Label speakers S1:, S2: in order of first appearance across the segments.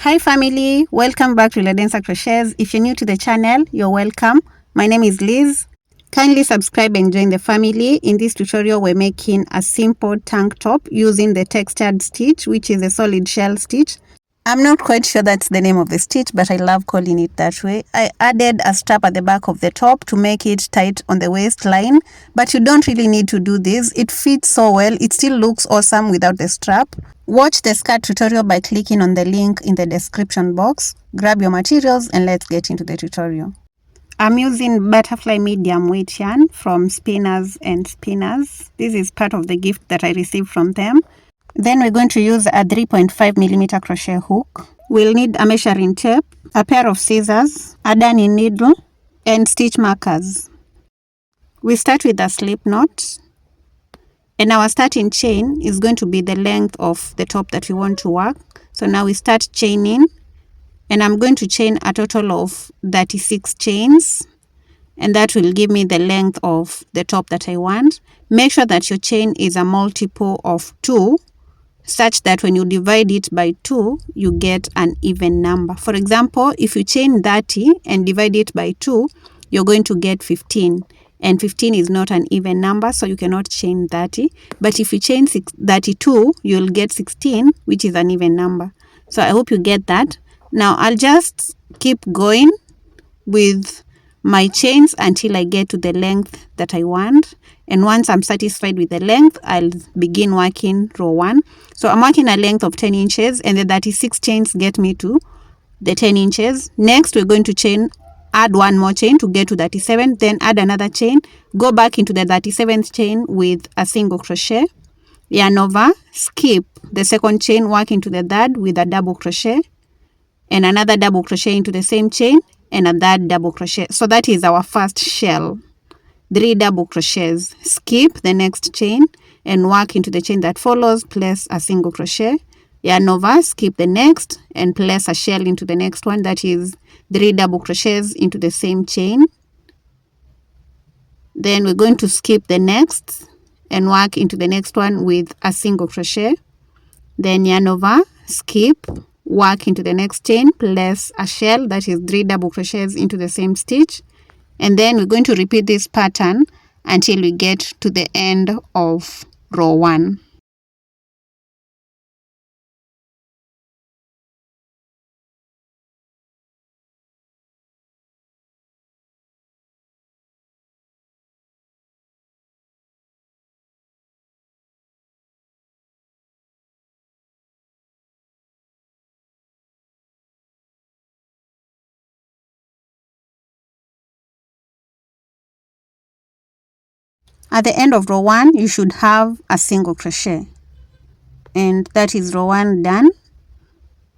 S1: Hi family, welcome back to ladensercrochets. If you're new to the channel, you're welcome. My name is Liz. Kindly subscribe and join the family. In this tutorial, we're making a simple tank top using the textured stitch, which is a solid shell stitch. I'm not quite sure that's the name of the stitch, but I love calling it that way. I added a strap at the back of the top to make it tight on the waistline, but you don't really need to do this. It fits so well. It still looks awesome without the strap. Watch the skirt tutorial by clicking on the link in the description box. Grab your materials and let's get into the tutorial. I'm using butterfly medium weight yarn from Spinners and Spinners. This is part of the gift that I received from them. Then we're going to use a 3.5mm crochet hook. We'll need a measuring tape, a pair of scissors, a darning needle, and stitch markers. We start with a slip knot, and our starting chain is going to be the length of the top that we want to work. So now we start chaining, and I'm going to chain a total of 36 chains, and that will give me the length of the top that I want. Make sure that your chain is a multiple of 2, such that when you divide it by 2, you get an even number. For example, if you chain 30 and divide it by 2, you're going to get 15. And 15 is not an even number, so you cannot chain 30. But if you chain 32, you'll get 16, which is an even number. So I hope you get that. Now I'll just keep going with my chains until I get to the length that I want. And once I'm satisfied with the length, I'll begin working row 1. So I'm working a length of 10 inches, and the 36 chains get me to the 10 inches. Next, we're going to add one more chain to get to 37, then add another chain, go back into the 37th chain with a single crochet, yarn over, skip the second chain, work into the third with a double crochet, and another double crochet into the same chain, and a third double crochet. So that is our first shell. 3 double crochets. Skip the next chain and work into the chain that follows, place a single crochet, yarn over, skip the next, and place a shell into the next one. That is 3 double crochets into the same chain. Then we're going to skip the next and work into the next one with a single crochet. Then yarn over, skip, work into the next chain, place a shell, that is 3 double crochets into the same stitch. And then we're going to repeat this pattern until we get to the end of row 1. At the end of row 1, you should have a single crochet. And that is row 1 done.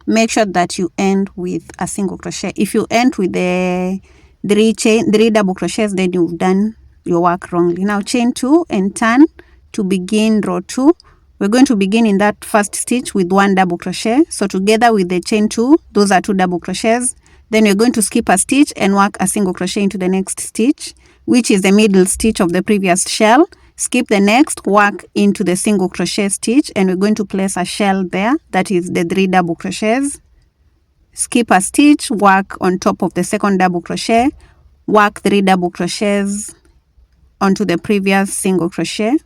S1: Make sure that you end with a single crochet. If you end with the 3 double crochets, then you've done your work wrongly. Now chain 2 and turn to begin row 2. We're going to begin in that first stitch with 1 double crochet. So together with the chain 2, those are 2 double crochets. Then you're going to skip a stitch and work a single crochet into the next stitch, which is the middle stitch of the previous shell. Skip the next, work into the single crochet stitch, and we're going to place a shell there, that is the 3 double crochets. Skip a stitch, work on top of the second double crochet, work 3 double crochets onto the previous single crochet.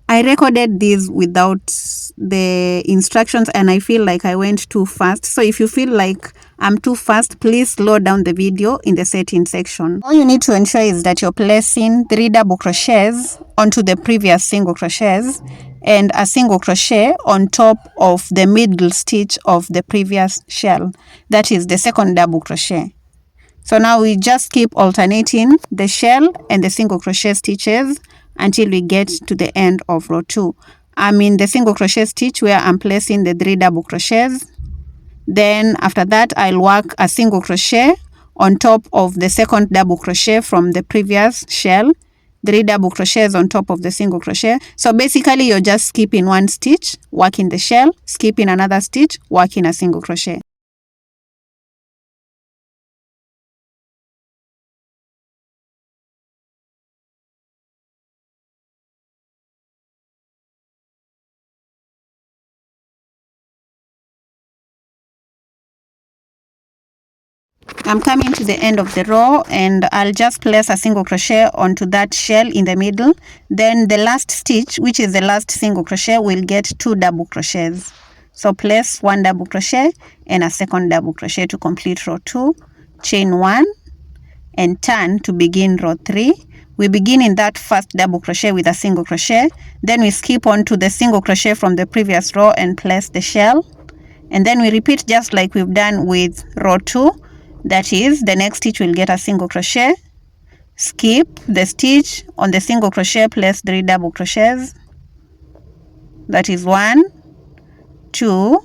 S1: I recorded this without the instructions and I feel like I went too fast. So if you feel like I'm too fast, please slow down the video in the settings section. All you need to ensure is that you're placing 3 double crochets onto the previous single crochets and a single crochet on top of the middle stitch of the previous shell. That is the second double crochet. So now we just keep alternating the shell and the single crochet stitches until we get to the end of row 2. I'm in the single crochet stitch where I'm placing the 3 double crochets. Then after that, I'll work a single crochet on top of the second double crochet from the previous shell. 3 double crochets on top of the single crochet. So basically you're just skipping one stitch, working the shell, skipping another stitch, working a single crochet. I'm coming to the end of the row, and I'll just place a single crochet onto that shell in the middle. Then the last stitch, which is the last single crochet, will get 2 double crochets. So place 1 double crochet and a second double crochet to complete row 2, chain 1 and turn to begin row 3. We begin in that first double crochet with a single crochet, then we skip on to the single crochet from the previous row and place the shell, and then we repeat just like we've done with row 2. That is, the next stitch will get a single crochet, skip the stitch on the single crochet, place 3 double crochets. That is 1, 2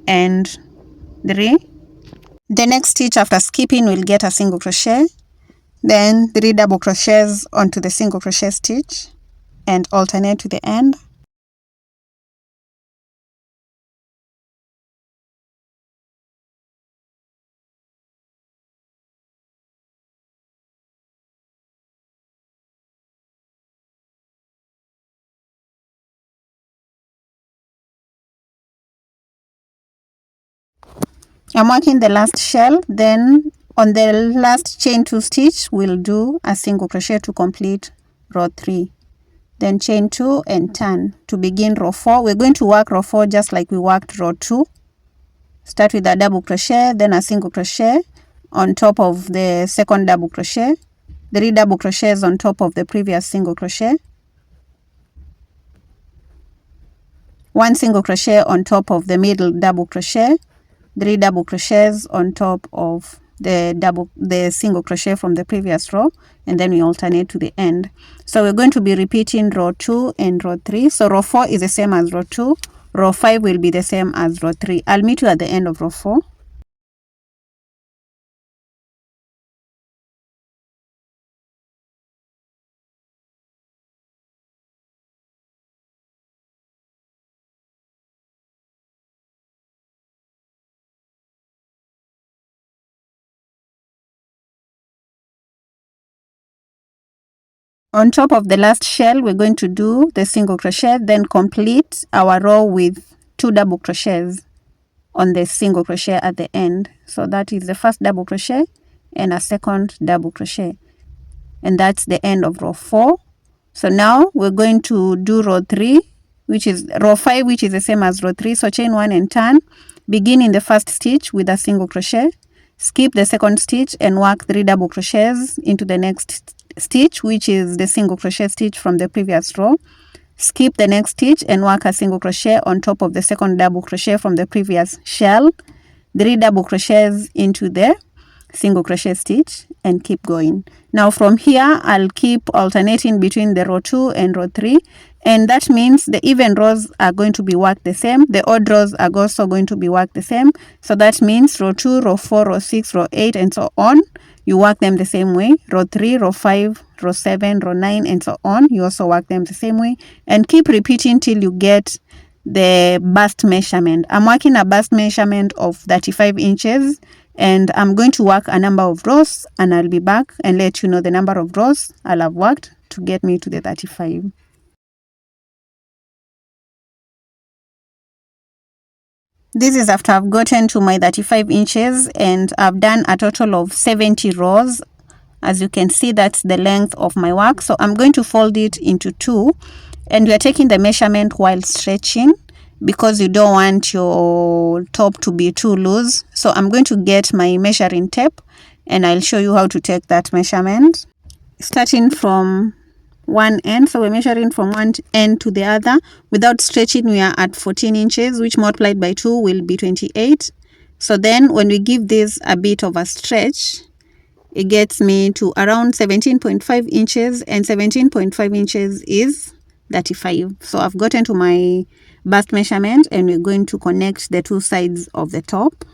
S1: and 3. The next stitch after skipping will get a single crochet, then 3 double crochets onto the single crochet stitch and alternate to the end. I'm working the last shell, then on the last chain 2 stitch we'll do a single crochet to complete row 3, then chain 2 and turn to begin row 4. We're going to work row 4 just like we worked row 2. Start with a double crochet, then a single crochet on top of the second double crochet, 3 double crochets on top of the previous single crochet, 1 single crochet on top of the middle double crochet, 3 double crochets on top of the single crochet from the previous row, and then we alternate to the end. So we're going to be repeating row 2 and row 3. So row 4 is the same as row 2. Row 5 will be the same as row 3. I'll meet you at the end of row 4. On top of the last shell, we're going to do the single crochet, then complete our row with 2 double crochets on the single crochet at the end. So that is the first double crochet and a second double crochet, and that's the end of row 4. So now we're going to do row 3, which is row 5, which is the same as row 3. So chain 1 and turn, begin in the first stitch with a single crochet, skip the second stitch and work 3 double crochets into the next stitch, which is the single crochet stitch from the previous row. Skip the next stitch and work a single crochet on top of the second double crochet from the previous shell, 3 double crochets into the single crochet stitch, and keep going. Now from here I'll keep alternating between the row 2 and row 3, and that means the even rows are going to be worked the same, the odd rows are also going to be worked the same. So that means row 2, row 4, row 6, row 8 and so on, you work them the same way. Row 3, row 5, row 7, row 9 and so on, you also work them the same way, and keep repeating till you get the bust measurement. I'm working a bust measurement of 35 inches, and I'm going to work a number of rows, and I'll be back and let you know the number of rows I'll have worked to get me to the 35. This is after I've gotten to my 35 inches and I've done a total of 70 rows. As you can see, that's the length of my work. So I'm going to fold it into 2, and we are taking the measurement while stretching because you don't want your top to be too loose. So I'm going to get my measuring tape and I'll show you how to take that measurement. Starting from one end, so we're measuring from one end to the other. Without stretching, we are at 14 inches, which multiplied by 2 will be 28. So then when we give this a bit of a stretch, it gets me to around 17.5 inches, and 17.5 inches is 35. So I've gotten to my bust measurement, and we're going to connect the 2 sides of the top.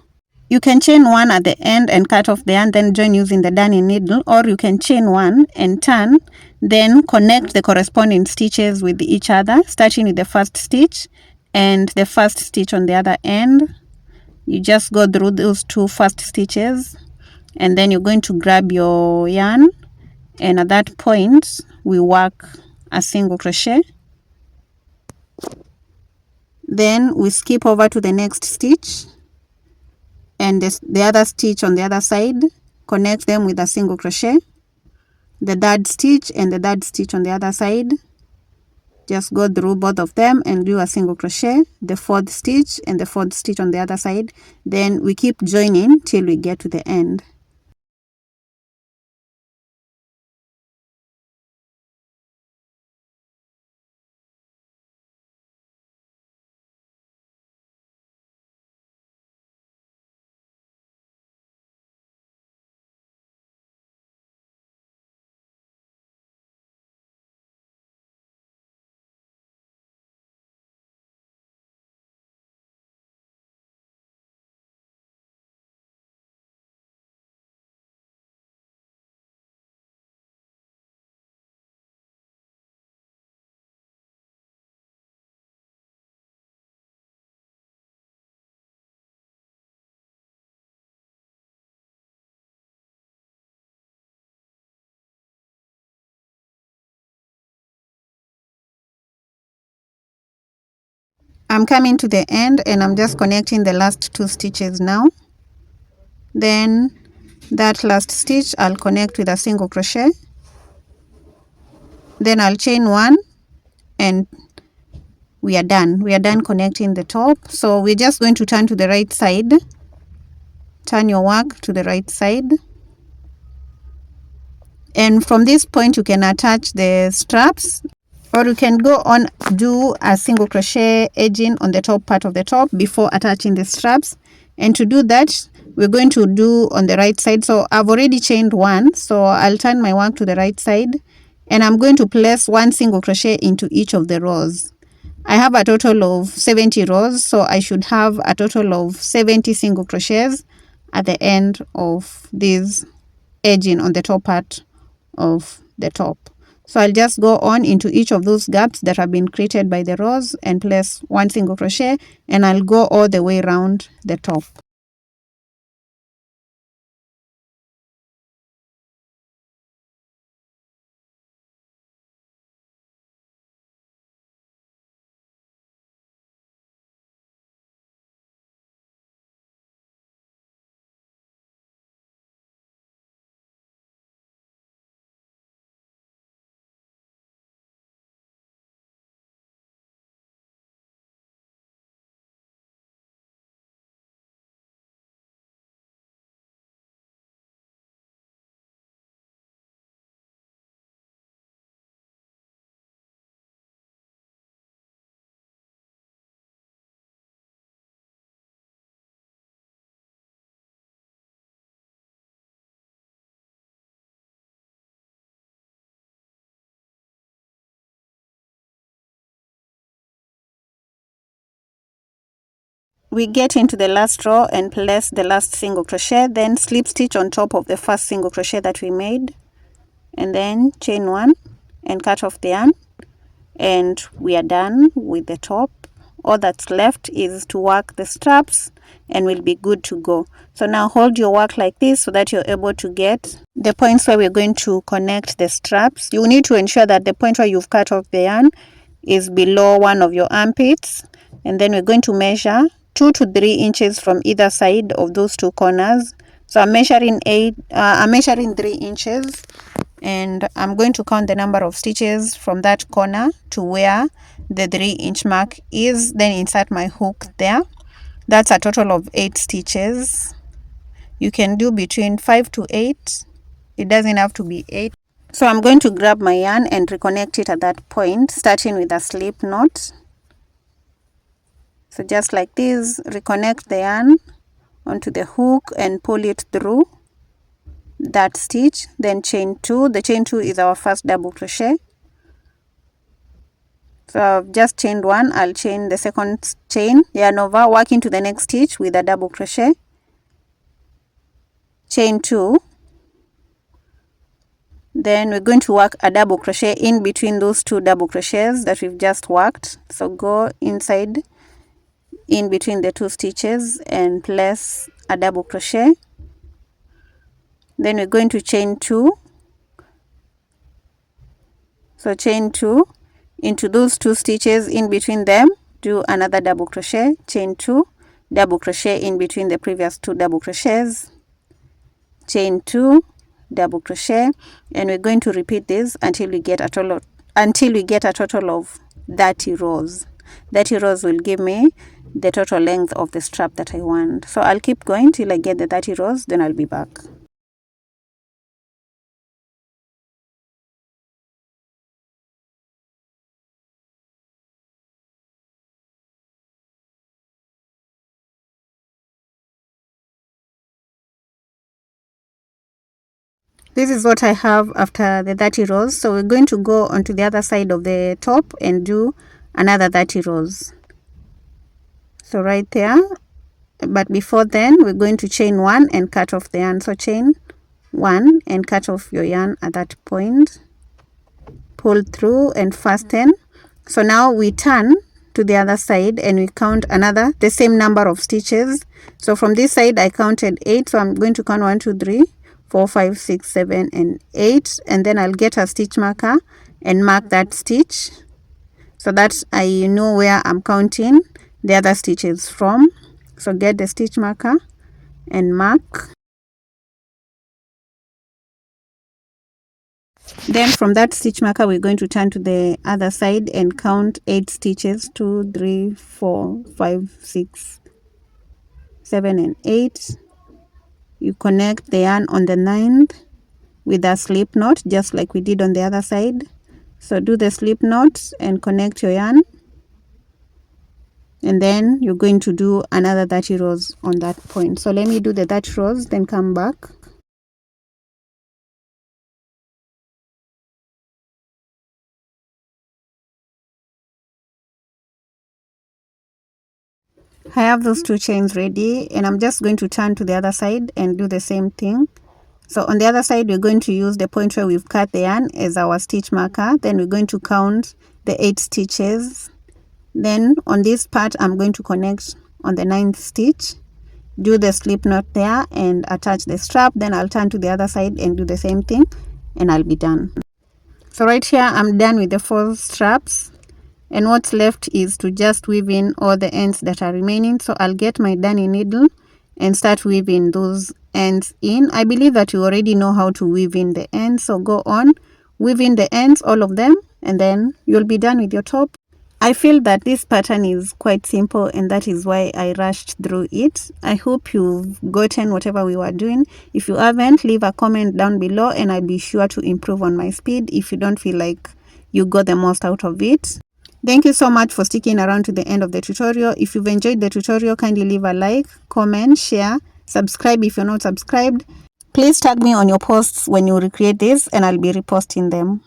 S1: You can chain 1 at the end and cut off the end, then join using the darning needle, or you can chain 1 and turn, then connect the corresponding stitches with each other, starting with the first stitch and the first stitch on the other end. You just go through those 2 first stitches, and then you're going to grab your yarn, and at that point we work a single crochet, then we skip over to the next stitch and the other stitch on the other side, connect them with a single crochet. The third stitch and the third stitch on the other side, just go through both of them and do a single crochet, the fourth stitch and the fourth stitch on the other side. Then we keep joining till we get to the end. I'm coming to the end and I'm just connecting the last two stitches now. Then that last stitch I'll connect with a single crochet. Then I'll chain one and we are done. We are done connecting the top. So we're just going to turn to the right side. Turn your work to the right side. And from this point you can attach the straps, or you can go on do a single crochet edging on the top part of the top before attaching the straps. And to do that, we're going to do on the right side. So I've already chained one, so I'll turn my work to the right side and I'm going to place one single crochet into each of the rows. I have a total of 70 rows, so I should have a total of 70 single crochets at the end of this edging on the top part of the top. So I'll just go on into each of those gaps that have been created by the rows and place one single crochet, and I'll go all the way around the top. We get into the last row and place the last single crochet, then slip stitch on top of the first single crochet that we made, and then chain one and cut off the yarn, and we are done with the top. All that's left is to work the straps and we'll be good to go. So now hold your work like this so that you're able to get the points where we're going to connect the straps. You need to ensure that the point where you've cut off the yarn is below one of your armpits, and then we're going to measure 2 to 3 inches from either side of those two corners. So I'm measuring 3 inches, and I'm going to count the number of stitches from that corner to where the 3-inch mark is, then insert my hook there. That's a total of 8 stitches. You can do between 5 to 8. It doesn't have to be 8. So I'm going to grab my yarn and reconnect it at that point, starting with a slip knot. So just like this, reconnect the yarn onto the hook and pull it through that stitch, then chain 2. The chain 2 is our first double crochet. So I've just chained one. I'll chain the second chain, yarn over, work into the next stitch with a double crochet, chain 2, then we're going to work a double crochet in between those two double crochets that we've just worked. So go inside in between the two stitches and place a double crochet, then we're going to chain 2. So chain 2 into those two stitches, in between them do another double crochet, chain 2, double crochet in between the previous 2 double crochets, chain 2, double crochet, and we're going to repeat this until we get a total of 30 rows. 30 rows will give me the total length of the strap that I want. So I'll keep going till I get the 30 rows, then I'll be back. This is what I have after the 30 rows. So we're going to go onto the other side of the top and do another 30 rows. So right there, but before then we're going to chain 1 and cut off the yarn. So chain 1 and cut off your yarn at that point, pull through and fasten. So now we turn to the other side and we count the same number of stitches. So from this side I counted 8, so I'm going to count 1 2 3 4 5 6 7 and 8, and then I'll get a stitch marker and mark that stitch so that I know where I'm counting the other stitches from. So get the stitch marker and mark. Then from that stitch marker we're going to turn to the other side and count 8 stitches, 2 3 4 5 6 7 and 8. You connect the yarn on the 9th with a slip knot, just like we did on the other side. So do the slip knot and connect your yarn, and then you're going to do another 30 rows on that point. So let me do the 30 rows, then come back. I have those 2 chains ready, and I'm just going to turn to the other side and do the same thing. So on the other side we're going to use the point where we've cut the yarn as our stitch marker. Then we're going to count the 8 stitches. Then on this part I'm going to connect on the 9th stitch, do the slip knot there and attach the strap. Then I'll turn to the other side and do the same thing, and I'll be done. So right here I'm done with the 4 straps, and what's left is to just weave in all the ends that are remaining. So I'll get my darning needle and start weaving those ends in. I believe that you already know how to weave in the ends, so go on, weave in the ends, all of them, and then you'll be done with your top. I feel that this pattern is quite simple, and that is why I rushed through it. I hope you've gotten whatever we were doing. If you haven't, leave a comment down below and I'll be sure to improve on my speed if you don't feel like you got the most out of it. Thank you so much for sticking around to the end of the tutorial. If you've enjoyed the tutorial, kindly leave a like, comment, share, subscribe if you're not subscribed. Please tag me on your posts when you recreate this and I'll be reposting them.